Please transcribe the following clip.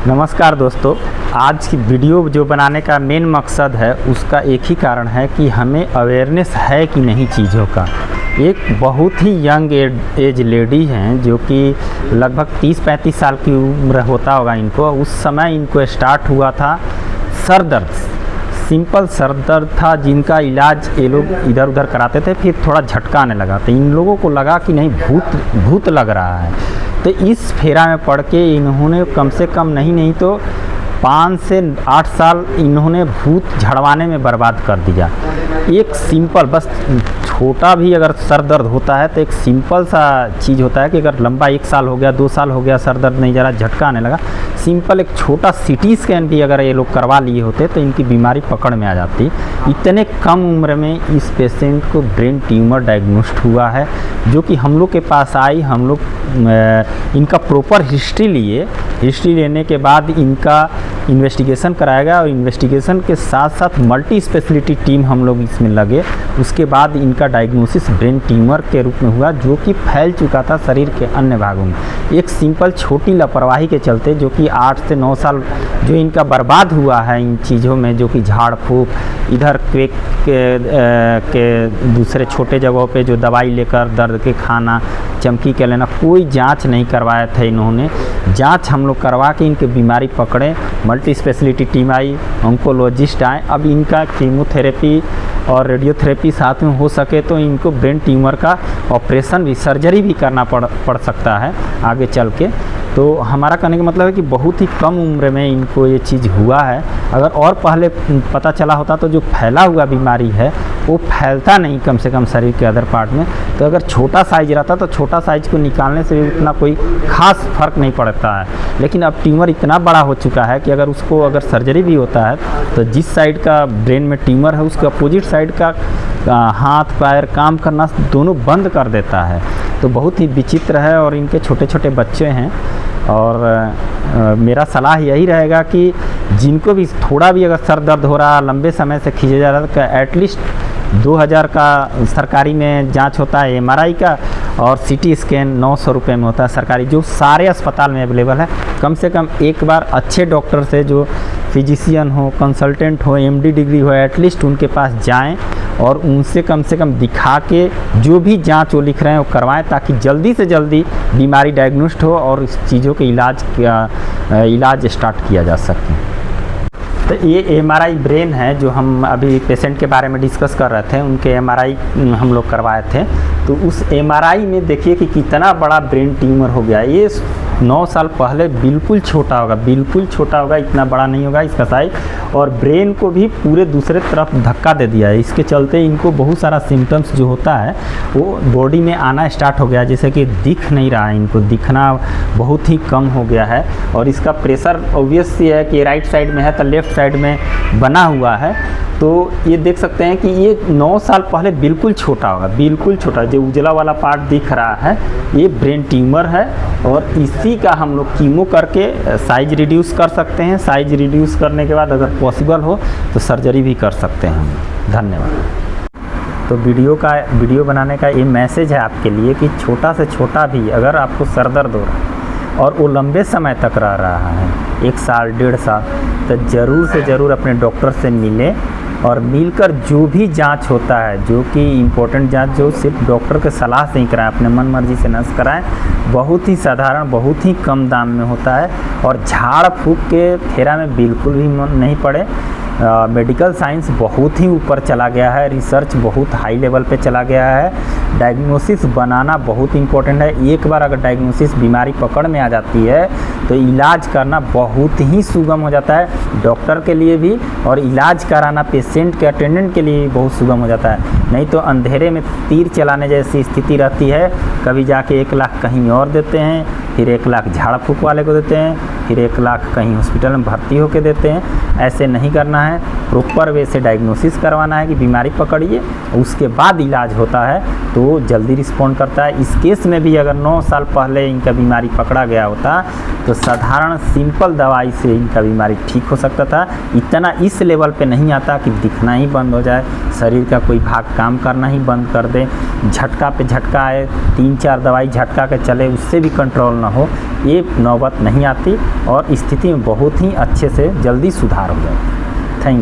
नमस्कार दोस्तों, आज की वीडियो जो बनाने का मेन मकसद है उसका एक ही कारण है कि हमें अवेयरनेस है कि नहीं चीज़ों का। एक बहुत ही यंग एज लेडी हैं जो कि लगभग 30-35 साल की उम्र होता होगा इनको। उस समय इनको स्टार्ट हुआ था सर दर्द, सिंपल सर दर्द था जिनका इलाज ये लोग इधर उधर कराते थे, फिर थोड़ा झटका आने लगा। तो इन लोगों को लगा कि नहीं भूत लग रहा है। तो इस फेरा में पड़ के इन्होंने कम से कम नहीं तो 5 से 8 साल इन्होंने भूत झड़वाने में बर्बाद कर दिया। एक सिंपल, बस छोटा भी अगर सर दर्द होता है तो एक सिंपल सा चीज़ होता है कि अगर लंबा 1 साल हो गया 2 साल हो गया सर दर्द नहीं जा रहा, झटका आने लगा, सिंपल एक छोटा सीटी स्कैन भी अगर ये लोग करवा लिए होते तो इनकी बीमारी पकड़ में आ जाती। इतने कम उम्र में इस पेशेंट को ब्रेन ट्यूमर डायग्नोस्ड हुआ है, जो कि हम लोग के पास आई। हम लोग इनका प्रॉपर हिस्ट्री लेने के बाद इनका इन्वेस्टिगेशन कराया गया और इन्वेस्टिगेशन के साथ साथ मल्टी स्पेशलिटी टीम हम लोग इसमें लगे। उसके बाद इनका डायग्नोसिस ब्रेन ट्यूमर के रूप में हुआ, जो कि फैल चुका था शरीर के अन्य भागों में। एक सिंपल छोटी लापरवाही के चलते जो कि 8 से 9 साल जो इनका बर्बाद हुआ है इन चीज़ों में, जो कि झाड़ फूँक, इधर क्वेक के दूसरे छोटे जगहों पे जो दवाई लेकर दर्द के खाना, चमकी के लेना, कोई जांच नहीं करवाया था इन्होंने। जांच हम लोग करवा के इनके बीमारी पकड़े, मल्टी स्पेशलिटी टीम आई, ऑन्कोलॉजिस्ट आए। अब इनका कीमोथेरेपी और रेडियोथेरेपी साथ में हो सके तो इनको ब्रेन ट्यूमर का ऑपरेशन भी, सर्जरी भी करना पड़ सकता है आगे चल के। तो हमारा कहने का मतलब है कि बहुत ही कम उम्र में इनको ये चीज़ हुआ है। अगर और पहले पता चला होता तो जो फैला हुआ बीमारी है वो फैलता नहीं कम से कम शरीर के अदर पार्ट में। तो अगर छोटा साइज रहता तो छोटा साइज को निकालने से भी उतना कोई ख़ास फर्क नहीं पड़ता है। लेकिन अब ट्यूमर इतना बड़ा हो चुका है कि अगर सर्जरी भी होता है तो जिस साइड का ब्रेन में ट्यूमर है उसके अपोजिट साइड का हाथ पैर काम करना दोनों बंद कर देता है। तो बहुत ही विचित्र है और इनके छोटे छोटे बच्चे हैं। और मेरा सलाह यही रहेगा कि जिनको भी थोड़ा भी अगर सर दर्द हो रहा, लंबे समय से खींचे जा रहा है, तो एटलीस्ट 2000 का सरकारी में जांच होता है MRI का, और CT स्कैन 900 रुपये में होता है सरकारी, जो सारे अस्पताल में अवेलेबल है। कम से कम एक बार अच्छे डॉक्टर से, जो फिजिशियन हो, कंसल्टेंट हो, MD डिग्री हो, एटलीस्ट उनके पास जाएं और उनसे कम से कम दिखा के जो भी जांच वो लिख रहे हैं वो करवाएं, ताकि जल्दी से जल्दी बीमारी डायग्नोस्ड हो और इस चीज़ों के इलाज स्टार्ट किया जा सके। तो ये MRI ब्रेन है जो हम अभी पेशेंट के बारे में डिस्कस कर रहे थे, उनके MRI हम लोग करवाए थे। तो उस MRI में देखिए कि कितना बड़ा ब्रेन ट्यूमर हो गया। ये 9 साल पहले बिल्कुल छोटा होगा, इतना बड़ा नहीं होगा इसका साइज, और ब्रेन को भी पूरे दूसरे तरफ धक्का दे दिया है। इसके चलते इनको बहुत सारा सिम्टम्स जो होता है वो बॉडी में आना स्टार्ट हो गया, जैसे कि दिख नहीं रहा है, इनको दिखना बहुत ही कम हो गया है। और इसका प्रेशर ऑब्वियस ही है कि राइट साइड में है तो लेफ़्ट साइड में बना हुआ है। तो ये देख सकते हैं कि ये 9 साल पहले बिल्कुल छोटा होगा, बिल्कुल छोटा, जो उजला वाला पार्ट दिख रहा है ये ब्रेन ट्यूमर है। और इसी का हम लोग कीमो करके साइज रिड्यूस कर सकते हैं। साइज रिड्यूस करने के बाद अगर पॉसिबल हो तो सर्जरी भी कर सकते हैं हम। धन्यवाद। तो वीडियो बनाने का ये मैसेज है आपके लिए कि छोटा से छोटा भी अगर आपको सर दर्द हो रहा है और वो लंबे समय तक रह रहा है, 1 साल 1.5 साल, तो ज़रूर से ज़रूर अपने डॉक्टर से मिलें और मिलकर जो भी जांच होता है, जो कि इम्पोर्टेंट जांच जो सिर्फ डॉक्टर के सलाह से ही कराएं, अपने मन मर्जी से न कराएं। बहुत ही साधारण, बहुत ही कम दाम में होता है और झाड़ फूँक के फेरा में बिल्कुल भी नहीं पड़े। मेडिकल साइंस बहुत ही ऊपर चला गया है, रिसर्च बहुत हाई लेवल पे चला गया है। डायग्नोसिस बनाना बहुत इम्पोर्टेंट है। एक बार अगर डायग्नोसिस बीमारी पकड़ में आ जाती है तो इलाज करना बहुत ही सुगम हो जाता है डॉक्टर के लिए भी, और इलाज कराना पेशेंट के, अटेंडेंट के लिए भी बहुत सुगम हो जाता है। नहीं तो अंधेरे में तीर चलाने जैसी स्थिति रहती है। कभी जाके 1 लाख कहीं और देते हैं, फिर 1 लाख झाड़ फूँक वाले को देते हैं, फिर 1 लाख कहीं हॉस्पिटल में भर्ती होकर देते हैं। ऐसे नहीं करना है, प्रॉपर वे से डायग्नोसिस करवाना है कि बीमारी पकड़िए, उसके बाद इलाज होता है तो जल्दी रिस्पॉन्ड करता है। इस केस में भी अगर 9 साल पहले इनका बीमारी पकड़ा गया होता तो साधारण सिंपल दवाई से इनका बीमारी ठीक हो सकता था। इतना इस लेवल पे नहीं आता कि दिखना ही बंद हो जाए, शरीर का कोई भाग काम करना ही बंद कर दे, झटका पे झटका आए, 3-4 दवाई झटका के चले उससे भी कंट्रोल ना हो। ये नौबत नहीं आती और स्थिति में बहुत ही अच्छे से जल्दी सुधार हो जाता है। Thank you.